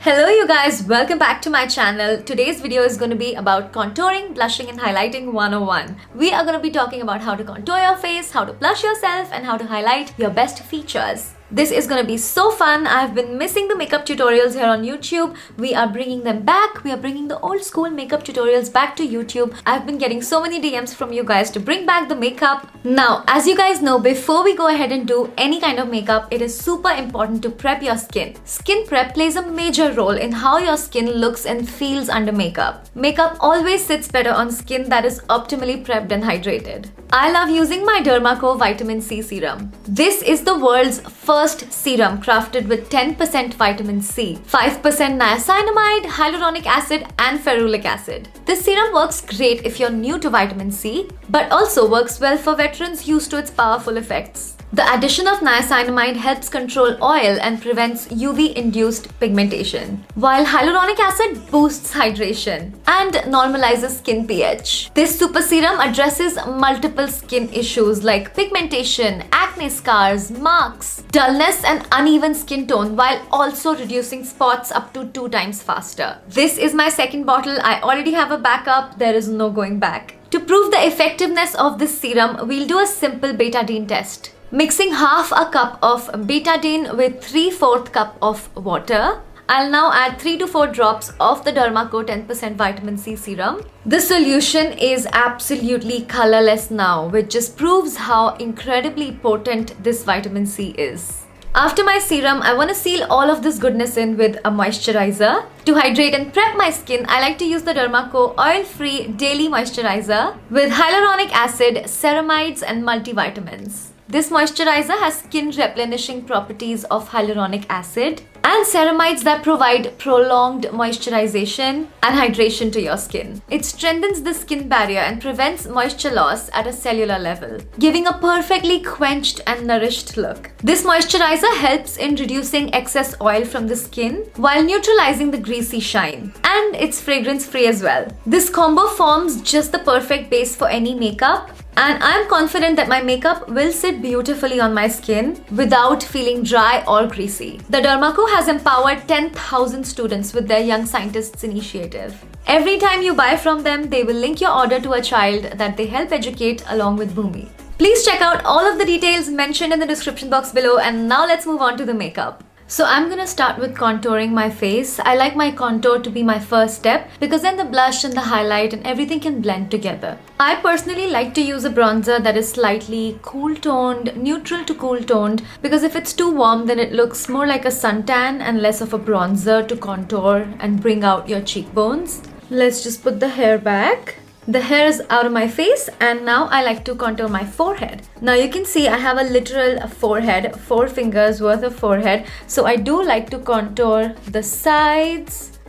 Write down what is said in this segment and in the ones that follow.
Hello you guys, welcome back to my channel. Today's video is going to be about contouring, blushing and highlighting 101. We are going to be talking about how to contour your face, how to blush yourself and how to highlight your best features. This is going to be so fun. I've been missing the makeup tutorials here on YouTube. We are bringing them back. We are bringing the old school makeup tutorials back to YouTube. I've been getting so many DMs from you guys to bring back the makeup. Now, as you guys know, before we go ahead and do any kind of makeup, it is super important to prep your skin. Skin prep plays a major role in how your skin looks and feels under makeup. Makeup always sits better on skin that is optimally prepped and hydrated. I love using my Derma Co Vitamin C Serum. This is the world's first serum crafted with 10% vitamin C, 5% niacinamide, hyaluronic acid and ferulic acid. This serum works great if you're new to vitamin C, but also works well for veterans used to its powerful effects. The addition of niacinamide helps control oil and prevents UV-induced pigmentation, while hyaluronic acid boosts hydration and normalizes skin pH. This super serum addresses multiple skin issues like pigmentation, acne scars, marks, dullness and uneven skin tone, while also reducing spots up to 2 times faster. This is my second bottle. I already have a backup. There is no going back. To prove the effectiveness of this serum, we'll do a simple betadine test. Mixing half a cup of betadine with 3/4 cup of water. I'll now add 3 to 4 drops of the Derma Co 10% vitamin C serum. The solution is absolutely colorless now, which just proves how incredibly potent this vitamin C is. After my serum, I want to seal all of this goodness in with a moisturizer. To hydrate and prep my skin, I like to use the Derma Co oil-free daily moisturizer with hyaluronic acid, ceramides and multivitamins. This moisturizer has skin replenishing properties of hyaluronic acid and ceramides that provide prolonged moisturization and hydration to your skin. It strengthens the skin barrier and prevents moisture loss at a cellular level, giving a perfectly quenched and nourished look. This moisturizer helps in reducing excess oil from the skin while neutralizing the greasy shine, and it's fragrance free as well. This combo forms just the perfect base for any makeup, and I'm confident that my makeup will sit beautifully on my skin without feeling dry or greasy. The Derma Co has empowered 10,000 students with their Young Scientists initiative. Every time you buy from them, they will link your order to a child that they help educate along with Bhumi. Please check out all of the details mentioned in the description box below, and now let's move on to the makeup. So I'm gonna start with contouring my face. I like my contour to be my first step because then the blush and the highlight and everything can blend together. I personally like to use a bronzer that is slightly cool toned, neutral to cool toned, because if it's too warm then it looks more like a suntan and less of a bronzer to contour and bring out your cheekbones. Let's just put the hair back. The hair is out of my face, and now I like to contour my forehead. Now you can see I have a literal forehead, 4 fingers worth of forehead. So I do like to contour the sides,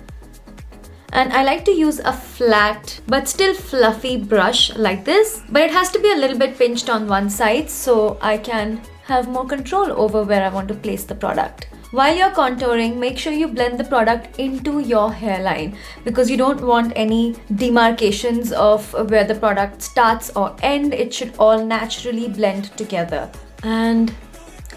and I like to use a flat but still fluffy brush like this, but it has to be a little bit pinched on one side so I can have more control over where I want to place the product. While you're contouring, make sure you blend the product into your hairline because you don't want any demarcations of where the product starts or ends. It should all naturally blend together. And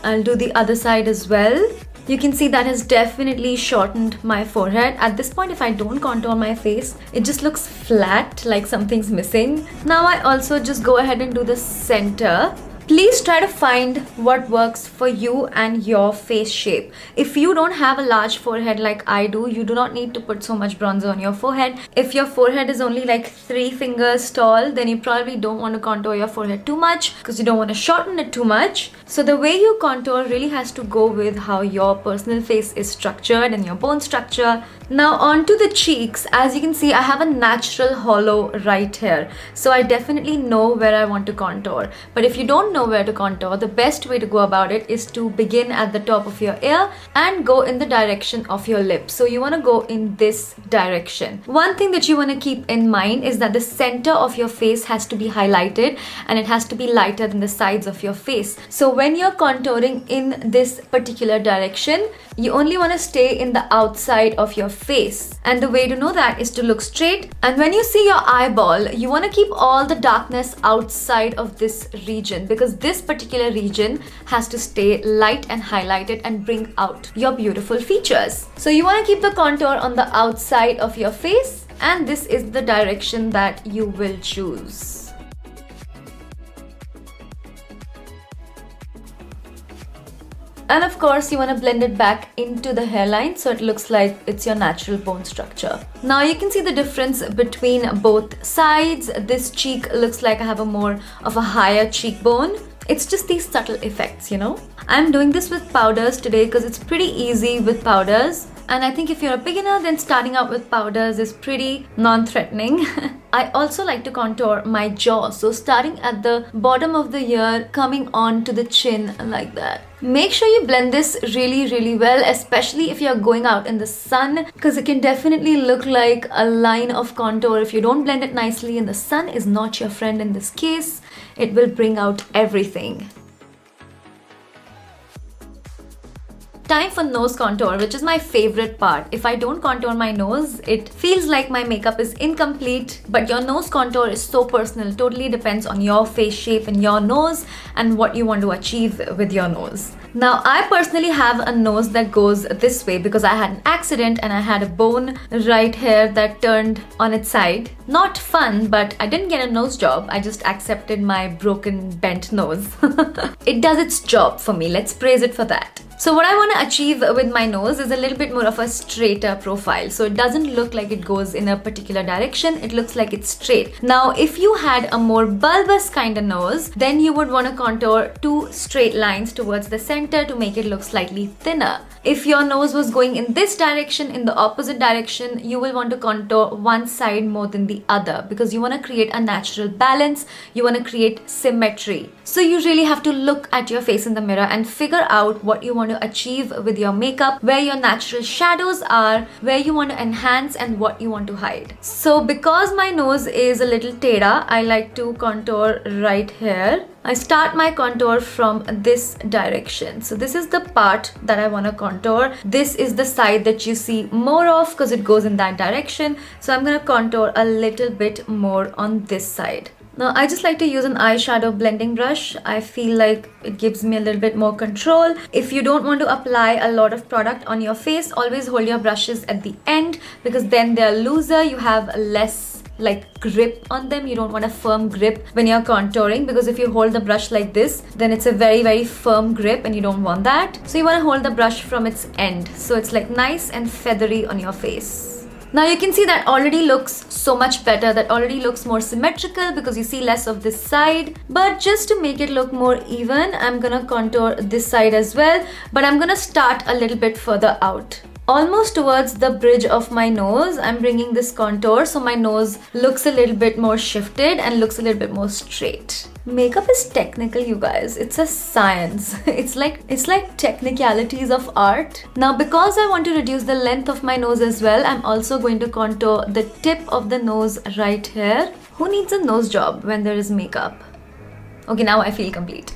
I'll do the other side as well. You can see that has definitely shortened my forehead. At this point, if I don't contour my face, it just looks flat, like something's missing. Now I also just go ahead and do the center. Please try to find what works for you and your face shape. If you don't have a large forehead like I do, you do not need to put so much bronzer on your forehead. If your forehead is only like 3 fingers tall, then you probably don't want to contour your forehead too much because you don't want to shorten it too much. So the way you contour really has to go with how your personal face is structured and your bone structure. Now on to the cheeks. As you can see, I have a natural hollow right here. So I definitely know where I want to contour. But if you don't know where to contour, the best way to go about it is to begin at the top of your ear and go in the direction of your lips. So you want to go in this direction. One thing that you want to keep in mind is that the center of your face has to be highlighted and it has to be lighter than the sides of your face. So when you're contouring in this particular direction, you only want to stay in the outside of your face. And the way to know that is to look straight. And when you see your eyeball, you want to keep all the darkness outside of this region, because this particular region has to stay light and highlighted and bring out your beautiful features. So you want to keep the contour on the outside of your face, and this is the direction that you will choose. And of course, you want to blend it back into the hairline so it looks like it's your natural bone structure. Now you can see the difference between both sides. This cheek looks like I have a more of a higher cheekbone. It's just these subtle effects, you know. I'm doing this with powders today because it's pretty easy with powders. And I think if you're a beginner, then starting out with powders is pretty non-threatening. I also like to contour my jaw. So starting at the bottom of the ear, coming on to the chin like that. Make sure you blend this really well, especially if you're going out in the sun, because it can definitely look like a line of contour if you don't blend it nicely, and the sun is not your friend in this case. It will bring out everything. Time for nose contour, which is my favorite part. If I don't contour my nose, it feels like my makeup is incomplete. But your nose contour is so personal. It totally depends on your face shape and your nose and what you want to achieve with your nose. Now, I personally have a nose that goes this way because I had an accident and I had a bone right here that turned on its side. Not fun, but I didn't get a nose job. I just accepted my broken, bent nose. It does its job for me. Let's praise it for that. So what I want to achieve with my nose is a little bit more of a straighter profile. So it doesn't look like it goes in a particular direction. It looks like it's straight. Now, if you had a more bulbous kind of nose, then you would want to contour two straight lines towards the center to make it look slightly thinner. If your nose was going in this direction, in the opposite direction, you will want to contour one side more than the other because you want to create a natural balance. You want to create symmetry. So you really have to look at your face in the mirror and figure out what you want to achieve with your makeup, where your natural shadows are, where you want to enhance, and what you want to hide. So because my nose is a little tera, I like to contour right here. I start my contour from this direction. So this is the part that I want to contour. This is the side that you see more of because it goes in that direction. So I'm going to contour a little bit more on this side. Now I just like to use an eyeshadow blending brush. I feel like it gives me a little bit more control. If you don't want to apply a lot of product on your face, always hold your brushes at the end because then they're looser. You have less like grip on them. You don't want a firm grip when you're contouring because if you hold the brush like this, then it's a very firm grip and you don't want that. So you want to hold the brush from its end so it's like nice and feathery on your face. Now you can see that already looks so much better. That already looks more symmetrical because you see less of this side. But just to make it look more even, I'm gonna contour this side as well. But I'm gonna start a little bit further out. Almost towards the bridge of my nose, I'm bringing this contour so my nose looks a little bit more shifted and looks a little bit more straight. Makeup is technical, you guys. It's a science. It's like technicalities of art. Now, because I want to reduce the length of my nose as well, I'm also going to contour the tip of the nose right here. Who needs a nose job when there is makeup? Okay, now I feel complete.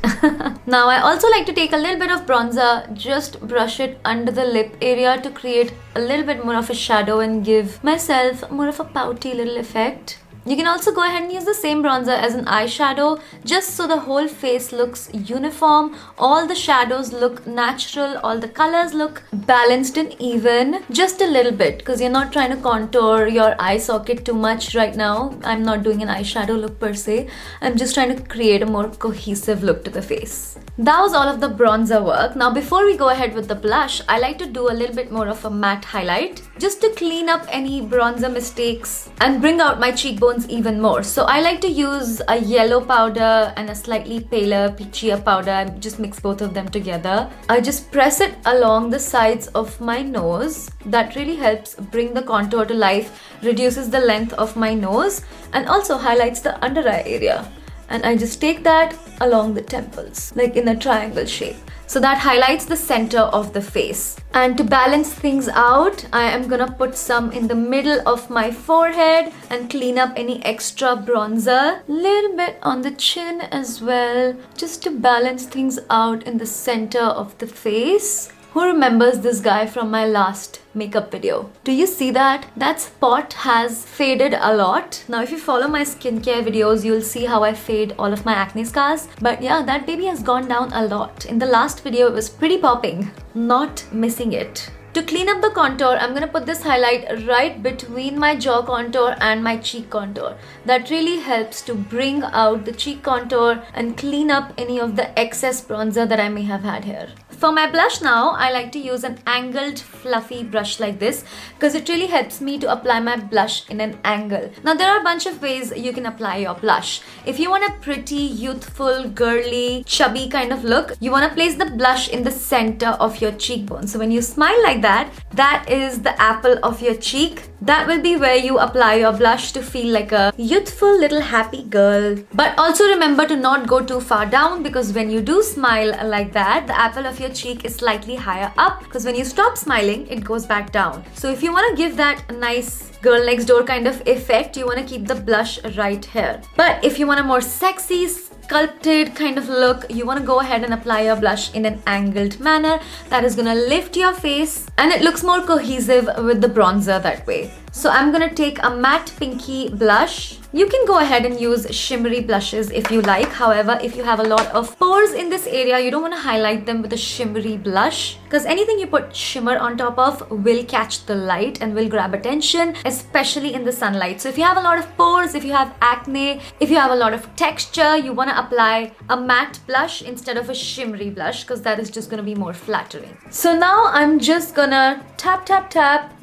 Now I also like to take a little bit of bronzer, just brush it under the lip area to create a little bit more of a shadow and give myself more of a pouty little effect. You can also go ahead and use the same bronzer as an eyeshadow just so the whole face looks uniform, all the shadows look natural, all the colors look balanced and even, just a little bit because you're not trying to contour your eye socket too much right now. I'm not doing an eyeshadow look per se. I'm just trying to create a more cohesive look to the face. That was all of the bronzer work. Now before we go ahead with the blush, I like to do a little bit more of a matte highlight just to clean up any bronzer mistakes and bring out my cheekbones even more. So I like to use a yellow powder and a slightly paler peachier powder and just mix both of them together. I just press it along the sides of my nose. That really helps bring the contour to life, reduces the length of my nose and also highlights the under eye area. And I just take that along the temples, like in a triangle shape. So that highlights the center of the face. And to balance things out, I am gonna put some in the middle of my forehead and clean up any extra bronzer. Little bit on the chin as well, just to balance things out in the center of the face. Who remembers this guy from my last makeup video? Do you see that? That spot has faded a lot. Now if you follow my skincare videos, you'll see how I fade all of my acne scars. But yeah, that baby has gone down a lot. In the last video, it was pretty popping. Not missing it. To clean up the contour, I'm gonna put this highlight right between my jaw contour and my cheek contour. That really helps to bring out the cheek contour and clean up any of the excess bronzer that I may have had here. For my blush now, I like to use an angled fluffy brush like this because it really helps me to apply my blush in an angle. Now there are a bunch of ways you can apply your blush. If you want a pretty, youthful, girly, chubby kind of look, you want to place the blush in the center of your cheekbone. So when you smile like that, that is the apple of your cheek. That will be where you apply your blush to feel like a youthful little happy girl. But also remember to not go too far down, because when you do smile like that, the apple of your cheek is slightly higher up, because when you stop smiling, it goes back down. So if you want to give that nice girl next door kind of effect, you want to keep the blush right here. But if you want a more sexy, sculpted kind of look, you want to go ahead and apply your blush in an angled manner. That is going to lift your face and it looks more cohesive with the bronzer that way. So I'm going to take a matte pinky blush. You can go ahead and use shimmery blushes if you like. However, if you have a lot of pores in this area, you don't want to highlight them with a shimmery blush, because anything you put shimmer on top of will catch the light and will grab attention, especially in the sunlight. So if you have a lot of pores, if you have acne, if you have a lot of texture, you want to apply a matte blush instead of a shimmery blush, because that is just going to be more flattering. So now I'm just gonna tap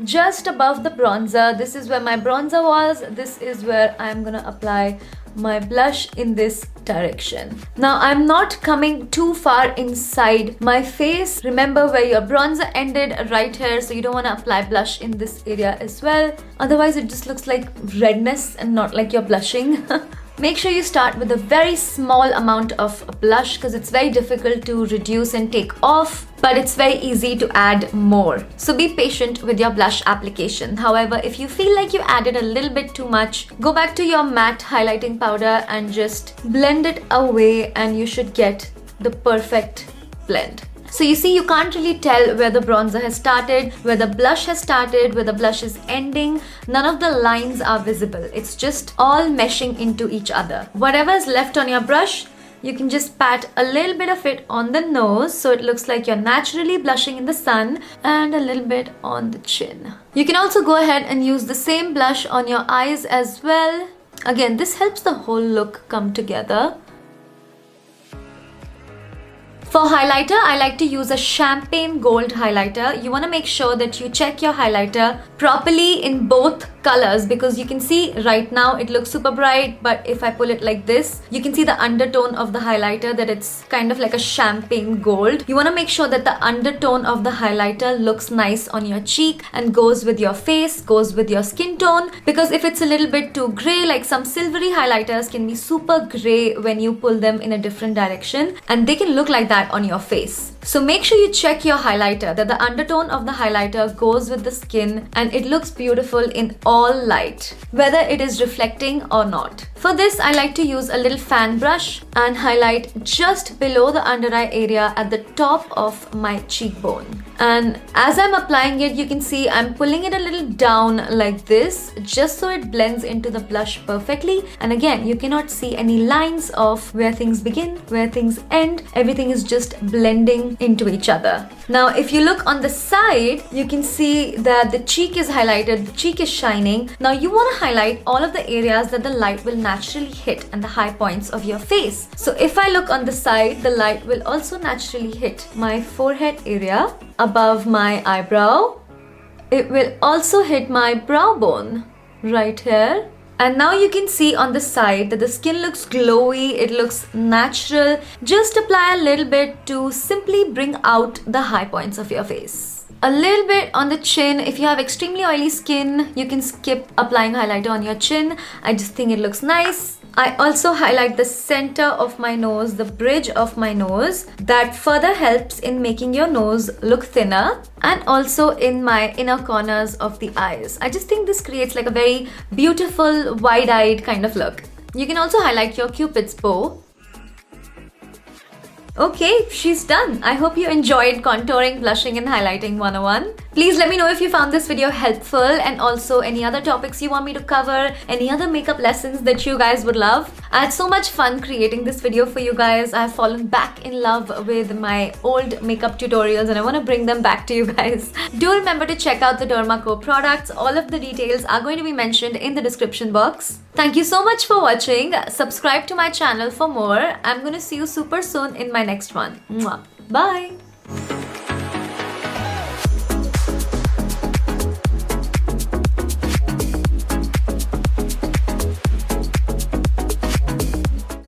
just above the bronzer. This is where my bronzer was. This is where I'm gonna apply my blush in this direction. Now I'm not coming too far inside my face. Remember where your bronzer ended, right here, so you don't want to apply blush in this area as well. Otherwise it just looks like redness and not like you're blushing. Make sure you start with a very small amount of blush, because it's very difficult to reduce and take off, but it's very easy to add more. So be patient with your blush application. However, if you feel like you added a little bit too much, go back to your matte highlighting powder and just blend it away and you should get the perfect blend. So you see, you can't really tell where the bronzer has started, where the blush has started, where the blush is ending. None of the lines are visible. It's just all meshing into each other. Whatever is left on your brush, you can just pat a little bit of it on the nose so it looks like you're naturally blushing in the sun, and a little bit on the chin. You can also go ahead and use the same blush on your eyes as well. Again, this helps the whole look come together. For highlighter, I like to use a champagne gold highlighter. You want to make sure that you check your highlighter properly in both colors, because you can see right now it looks super bright, but if I pull it like this, you can see the undertone of the highlighter, that it's kind of like a champagne gold. You want to make sure that the undertone of the highlighter looks nice on your cheek and goes with your face, goes with your skin tone, because if it's a little bit too gray, like some silvery highlighters can be super gray when you pull them in a different direction, and they can look like that on your face. So make sure you check your highlighter, that the undertone of the highlighter goes with the skin and it looks beautiful in all light, whether it is reflecting or not. For this, I like to use a little fan brush and highlight just below the under eye area at the top of my cheekbone. And as I'm applying it, you can see I'm pulling it a little down like this, just so it blends into the blush perfectly. And again, you cannot see any lines of where things begin, where things end. Everything is just blending into each other. Now, if you look on the side, you can see that the cheek is highlighted, the cheek is shining. Now you want to highlight all of the areas that the light will naturally hit and the high points of your face. So if I look on the side, the light will also naturally hit my forehead area, above my eyebrow. It will also hit my brow bone right here. And now you can see on the side that the skin looks glowy, it looks natural. Just apply a little bit to simply bring out the high points of your face. A little bit on the chin. If you have extremely oily skin, you can skip applying highlighter on your chin. I just think it looks nice. I also highlight the center of my nose, the bridge of my nose. That further helps in making your nose look thinner, and also in my inner corners of the eyes. I just think this creates like a very beautiful, wide-eyed kind of look. You can also highlight your Cupid's bow. Okay, she's done. I hope you enjoyed contouring, blushing and highlighting 101. Please let me know if you found this video helpful, and also any other topics you want me to cover, any other makeup lessons that you guys would love. I had so much fun creating this video for you guys. I've fallen back in love with my old makeup tutorials and I want to bring them back to you guys. Do remember to check out the Derma Co products. All of the details are going to be mentioned in the description box. Thank you so much for watching. Subscribe to my channel for more. I'm going to see you super soon in my next one. Mwah. Bye!